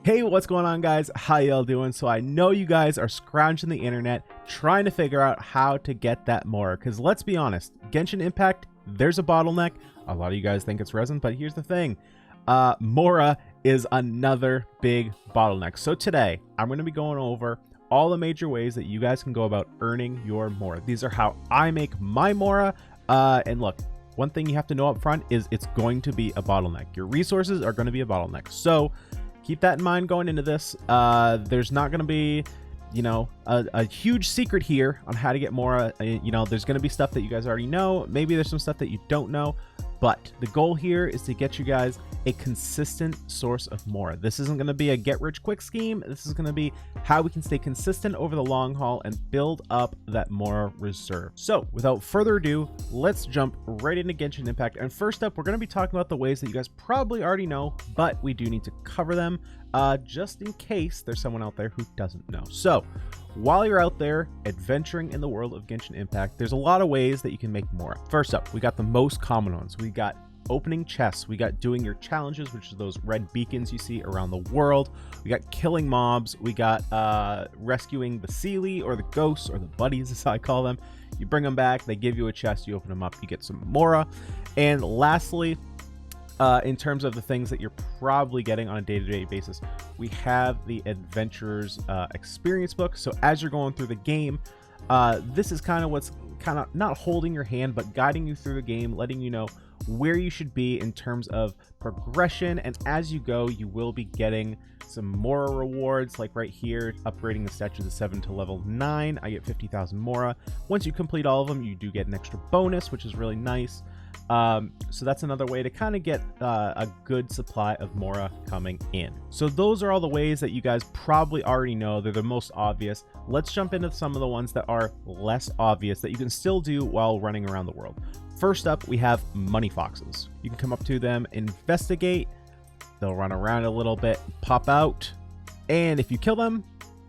Hey, what's going on, guys? How y'all doing? So I know you guys are scrounging the internet trying to figure out how to get that Mora, because let's be honest, Genshin Impact, there's a bottleneck. A lot of you guys think it's resin, but here's the thing. Mora is another big bottleneck. So today I'm going to be going over all the major ways that you guys can go about earning your Mora. These are how I make my Mora. And look, one thing you have to know up front is it's going to be a bottleneck. Your resources are going to be a bottleneck. So keep that in mind going into this. There's not going to be, a huge secret here on how to get Mora. There's going to be stuff that you guys already know. Maybe there's some stuff that you don't know. But the goal here is to get you guys a consistent source of Mora. This isn't going to be a get-rich-quick scheme. This is going to be how we can stay consistent over the long haul and build up that Mora reserve. So without further ado, let's jump right into Genshin Impact. And first up, we're going to be talking about the ways that you guys probably already know, but we do need to cover them just in case there's someone out there who doesn't know. So while you're out there adventuring in the world of Genshin Impact, there's a lot of ways that you can make Mora. First up, we got the most common ones. We got opening chests. We got doing your challenges, which are those red beacons you see around the world. We got killing mobs. We got rescuing the Seelie or the ghosts or the buddies, as I call them. You bring them back. They give you a chest. You open them up. You get some Mora. And lastly, in terms of the things that you're probably getting on a day-to-day basis, we have the Adventurer's Experience Book. So as you're going through the game, this is kind of what's kind of not holding your hand, but guiding you through the game, letting you know where you should be in terms of progression. And as you go, you will be getting some Mora rewards, like right here, upgrading the statue to 7 to level 9. I get 50,000 Mora. Once you complete all of them, you do get an extra bonus, which is really nice. So that's another way to kind of get a good supply of Mora coming in. So those are all the ways that you guys probably already know. They're the most obvious. Let's jump into some of the ones that are less obvious that you can still do while running around the world. First up, we have money foxes. You can come up to them, investigate. They'll run around a little bit, pop out, and if you kill them,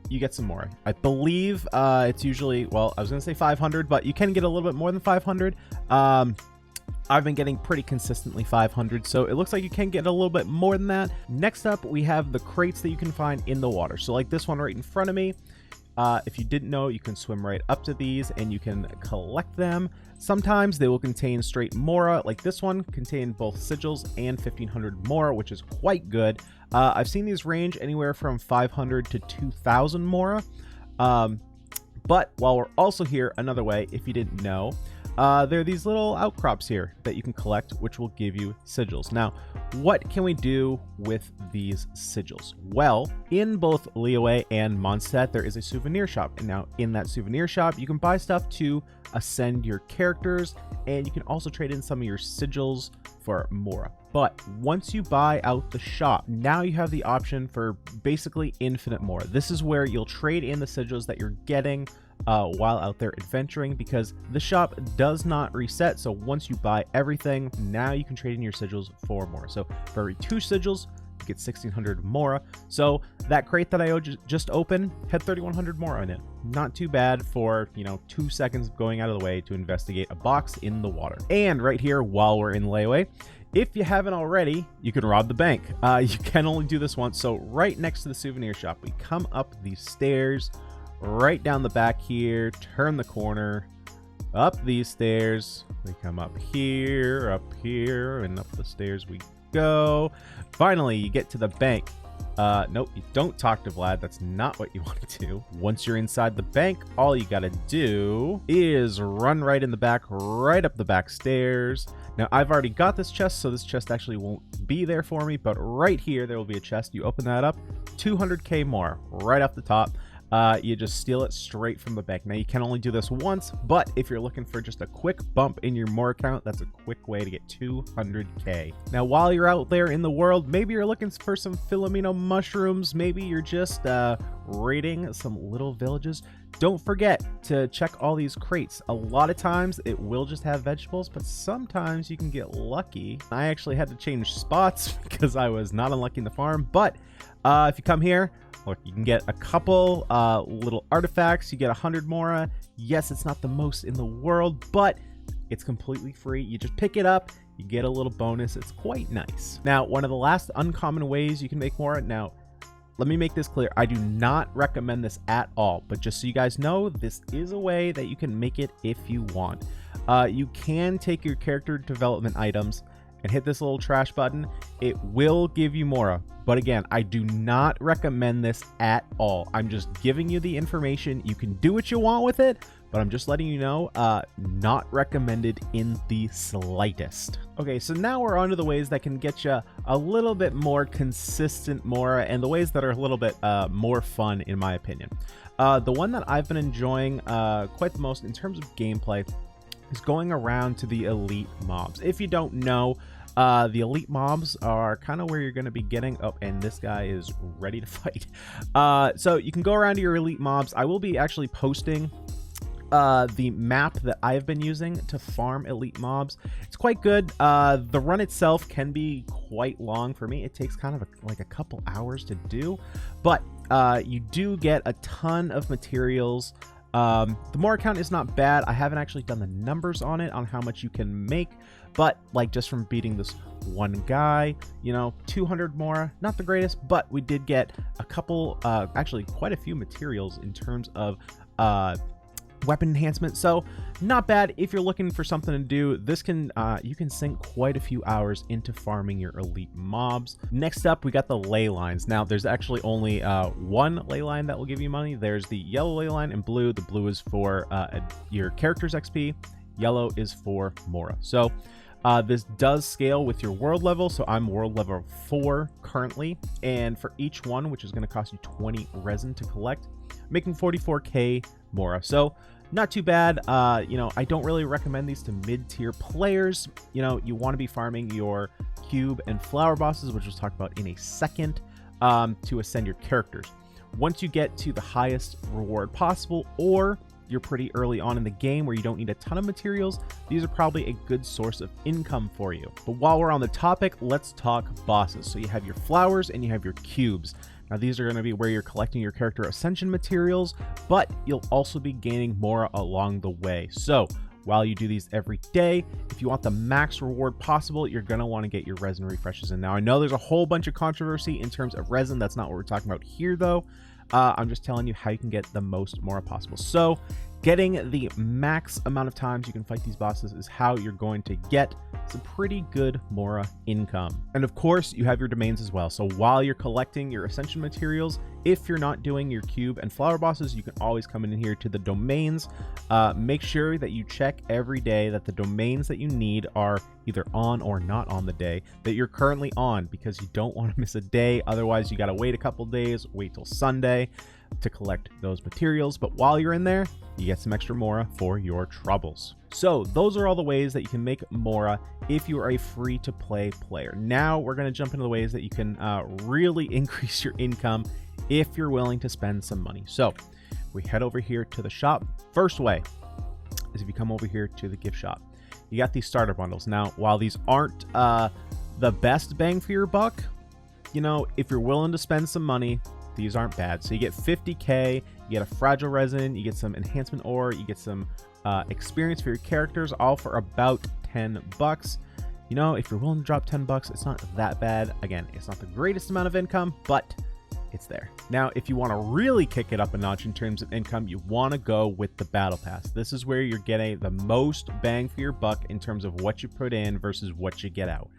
you get some more. I believe it's usually, well, I was gonna say 500, but you can get a little bit more than 500. I've been getting pretty consistently 500, so it looks like you can get a little bit more than that. Next up, we have the crates that you can find in the water. So like this one right in front of me. If you didn't know, you can swim right up to these and you can collect them. Sometimes they will contain straight Mora, like this one contained both sigils and 1500 Mora, which is quite good. I've seen these range anywhere from 500 to 2000 Mora. But while we're also here, another way, if you didn't know, there are these little outcrops here that you can collect, which will give you sigils. Now, what can we do with these sigils? Well, in both Liyue and Mondstadt, there is a souvenir shop. And now in that souvenir shop, you can buy stuff to ascend your characters, and you can also trade in some of your sigils for Mora. But once you buy out the shop, now you have the option for basically infinite Mora. This is where you'll trade in the sigils that you're getting while out there adventuring, because the shop does not reset. So once you buy everything, now you can trade in your sigils for more. So for every 2 sigils, you get 1600 Mora. So that crate that I just opened had 3100 Mora in it. Not too bad for 2 seconds of going out of the way to investigate a box in the water. And right here, while we're in Liyue, if you haven't already, you can rob the bank. You can only do this once. So right next to the souvenir shop, we come up these stairs, right down the back here, turn the corner, up these stairs, we come up here, and up the stairs we go. Finally, you get to the bank. Nope, you don't talk to Vlad. That's not what you want to do. Once you're inside the bank, all you gotta do is run right in the back, right up the back stairs. Now, I've already got this chest, so this chest actually won't be there for me, but right here, there will be a chest. You open that up, 200k more right off the top. You just steal it straight from the bank. Now, you can only do this once, but if you're looking for just a quick bump in your Mora count, that's a quick way to get 200k. Now, while you're out there in the world, maybe you're looking for some Philomeno mushrooms. Maybe you're just raiding some little villages. Don't forget to check all these crates. A lot of times it will just have vegetables, but sometimes you can get lucky. I actually had to change spots because I was not unlucky in the farm, but if you come here, look, you can get a couple little artifacts. You get 100 Mora. Yes, it's not the most in the world, but it's completely free. You just pick it up, you get a little bonus. It's quite nice. Now, one of the last uncommon ways you can make Mora. Now, let me make this clear. I do not recommend this at all, but just so you guys know, this is a way that you can make it if you want. You can take your character development items and hit this little trash button. It will give you Mora, but again, I do not recommend this at all. I'm just giving you the information. You can do what you want with it, but I'm just letting you know, not recommended in the slightest. Okay, so now we're on to the ways that can get you a little bit more consistent Mora, and the ways that are a little bit more fun, in my opinion. The one that I've been enjoying quite the most in terms of gameplay is going around to the elite mobs. If you don't know, the elite mobs are kind of where you're going to be getting... Oh, and this guy is ready to fight. So you can go around to your elite mobs. I will be actually posting the map that I've been using to farm elite mobs. It's quite good. The run itself can be quite long for me. It takes kind of like a couple hours to do, but you do get a ton of materials. The Mora count is not bad. I haven't actually done the numbers on it, on how much you can make, but like just from beating this one guy, you know, 200 Mora, not the greatest, but we did get a couple, actually quite a few materials in terms of weapon enhancement, so not bad. If you're looking for something to do, this can you can sink quite a few hours into farming your elite mobs. Next up, we got the ley lines. Now there's actually only one ley line that will give you money. There's the yellow ley line and blue. The blue is for your character's XP, yellow is for Mora. So this does scale with your world level, so I'm world level 4 currently, and for each one, which is going to cost you 20 resin to collect, making 44k Mora. So not too bad. You know, I don't really recommend these to mid-tier players. You know, you want to be farming your cube and flower bosses, which we'll talk about in a second, to ascend your characters. Once you get to the highest reward possible, or you're pretty early on in the game where you don't need a ton of materials, these are probably a good source of income for you. But while we're on the topic, let's talk bosses. So you have your flowers and you have your cubes. Now these are going to be where you're collecting your character ascension materials, but you'll also be gaining Mora along the way. So while you do these every day, if you want the max reward possible, you're going to want to get your resin refreshes in. Now I know there's a whole bunch of controversy in terms of resin. That's not what we're talking about here though. I'm just telling you how you can get the most Mora possible. So getting the max amount of times you can fight these bosses is how you're going to get some pretty good Mora income. And of course, you have your domains as well. So while you're collecting your ascension materials, if you're not doing your cube and flower bosses, you can always come in here to the domains. Make sure that you check every day that the domains that you need are either on or not on the day that you're currently on, because you don't want to miss a day. Otherwise, you got to wait a couple days, wait till Sunday to collect those materials. But while you're in there, you get some extra Mora for your troubles. So those are all the ways that you can make Mora if you are a free-to-play player. Now we're going to jump into the ways that you can really increase your income if you're willing to spend some money. So we head over here to the shop. First way is if you come over here to the gift shop. You got these starter bundles. Now, while these aren't the best bang for your buck, you know, if you're willing to spend some money, these aren't bad. So you get 50k, you get a fragile resin, you get some enhancement ore, you get some experience for your characters, all for about 10 bucks. You know, if you're willing to drop 10 bucks, it's not that bad. Again, it's not the greatest amount of income, but it's there. Now, if you want to really kick it up a notch in terms of income, you want to go with the battle pass. This is where you're getting the most bang for your buck in terms of what you put in versus what you get out.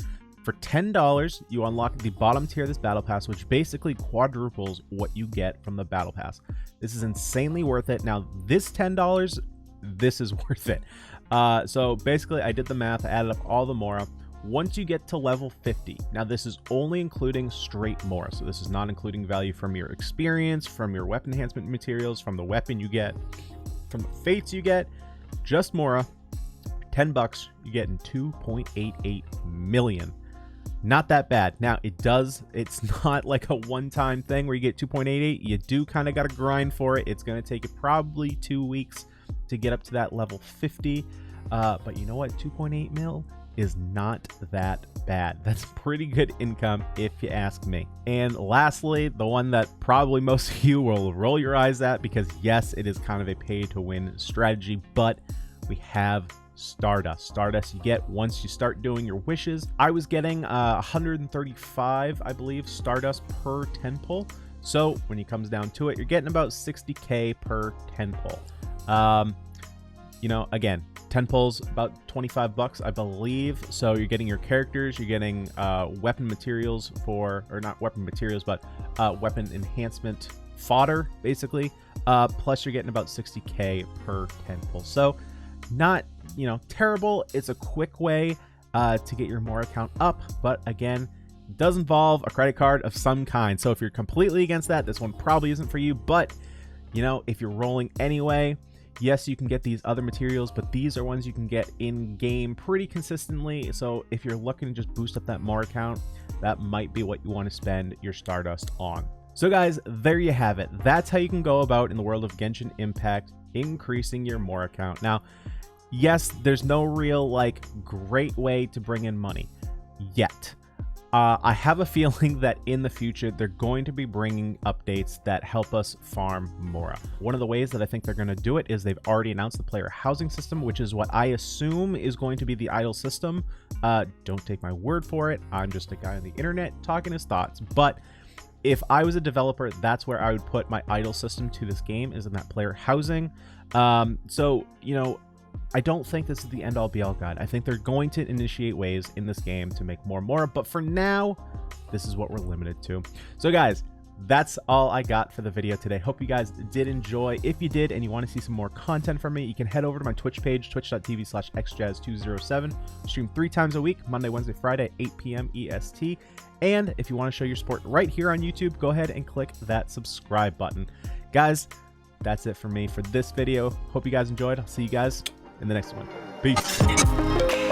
For $10, you unlock the bottom tier of this battle pass, which basically quadruples what you get from the battle pass. This is insanely worth it. Now, this $10, this is worth it. So basically, I did the math, I added up all the Mora. Once you get to level 50, now this is only including straight Mora, so this is not including value from your experience, from your weapon enhancement materials, from the weapon you get, from the fates you get, just Mora. 10 bucks, you're getting 2.88 million. Not that bad. Now it's not like a one-time thing where you get 2.88. You do kind of got to grind for it. It's going to take you probably 2 weeks to get up to that level 50. But you know what? 2.8 mil is not that bad. That's pretty good income if you ask me. And lastly, the one that probably most of you will roll your eyes at, because yes, it is kind of a pay to win strategy, but we have Stardust. Stardust you get once you start doing your wishes. I was getting 135, I believe, Stardust per 10 pull. So when it comes down to it, you're getting about 60k per 10 pull. You know, again, 10 pulls about 25 bucks, I believe. So you're getting your characters, you're getting weapon materials for, or not weapon materials, but weapon enhancement fodder, basically. Plus you're getting about 60k per 10 pull. So not, you know, terrible. It's a quick way to get your Mora account up, but again, does involve a credit card of some kind. So if you're completely against that, this one probably isn't for you. But you know, if you're rolling anyway, yes, you can get these other materials, but these are ones you can get in game pretty consistently. So if you're looking to just boost up that Mora account, that might be what you want to spend your Stardust on. So guys, there you have it. That's how you can go about in the world of Genshin Impact increasing your Mora account. Now, yes, there's no real like great way to bring in money yet. I have a feeling that in the future, they're going to be bringing updates that help us farm Mora. One of the ways that I think they're going to do it is they've already announced the player housing system, which is what I assume is going to be the idle system. Don't take my word for it. I'm just a guy on the internet talking his thoughts. But if I was a developer, that's where I would put my idle system to this game, is in that player housing. So, you know, I don't think this is the end-all be-all guide. I think they're going to initiate ways in this game to make more Mora, but for now, this is what we're limited to. So guys, that's all I got for the video today. Hope you guys did enjoy. If you did and you want to see some more content from me, you can head over to my Twitch page, twitch.tv/xjazz207. Stream 3 times a week, Monday, Wednesday, Friday, 8 p.m. EST. And if you want to show your support right here on YouTube, go ahead and click that subscribe button. Guys, that's it for me for this video. Hope you guys enjoyed. I'll see you guys in the next one. Peace.